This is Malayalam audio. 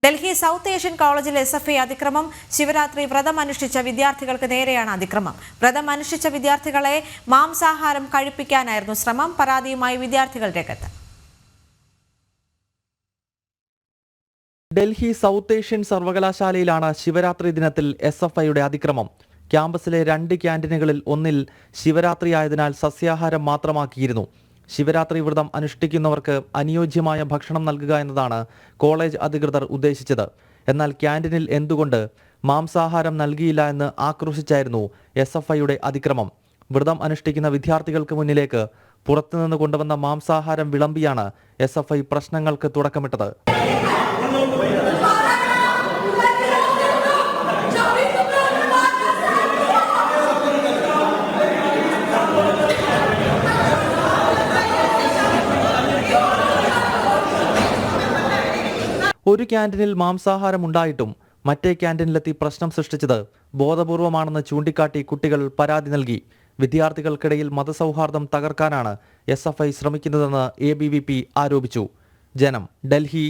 ഡൽഹി സൗത്ത് ഏഷ്യൻ കോളേജിൽ SFI അതിക്രമം. ശിവരാത്രി വ്രതം അനുഷ്ഠിച്ച വിദ്യാർത്ഥികൾക്ക് നേരെയാണ് അതിക്രമം. വ്രതം അനുഷ്ഠിച്ച വിദ്യാർത്ഥികളെ മാംസാഹാരം കഴിപ്പിക്കാനായിരുന്നു ശ്രമം. പരാതിയുമായി വിദ്യാർത്ഥികൾ രംഗത്ത്. ഡൽഹി സൗത്ത് ഏഷ്യൻ സർവകലാശാലയിലാണ് ശിവരാത്രി ദിനത്തിൽ SFIയുടെ അതിക്രമം. ക്യാമ്പസിലെ 2 ക്യാന്റീനുകളിൽ ഒന്നിൽ ശിവരാത്രി ആയതിനാൽ സസ്യാഹാരം മാത്രമാക്കിയിരുന്നു. ശിവരാത്രി വ്രതം അനുഷ്ഠിക്കുന്നവർക്ക് അനുയോജ്യമായ ഭക്ഷണം നൽകുക എന്നതാണ് കോളേജ് അധികൃതർ ഉദ്ദേശിച്ചത്. എന്നാൽ ക്യാന്റീനിൽ എന്തുകൊണ്ട് മാംസാഹാരം നൽകിയില്ല എന്ന് ആക്രോശിച്ചായിരുന്നു SFIയുടെ അതിക്രമം. വ്രതം അനുഷ്ഠിക്കുന്ന വിദ്യാർത്ഥികൾക്ക് മുന്നിലേക്ക് പുറത്തുനിന്ന് കൊണ്ടുവന്ന മാംസാഹാരം വിളമ്പിയാണ് SFI പ്രശ്നങ്ങൾക്ക് തുടക്കമിട്ടത്. ഒരു ക്യാന്റീനിൽ മാംസാഹാരം ഉണ്ടായിട്ടും മറ്റേ ക്യാന്റീനിലെത്തി പ്രശ്നം സൃഷ്ടിച്ചത് ബോധപൂർവമാണെന്ന് ചൂണ്ടിക്കാട്ടി കുട്ടികൾ പരാതി നൽകി. വിദ്യാർത്ഥികൾക്കിടയിൽ മതസൗഹാർദ്ദം തകർക്കാനാണ് SFI ശ്രമിക്കുന്നതെന്ന് ABVP ആരോപിച്ചു. ജനം, ഡൽഹി.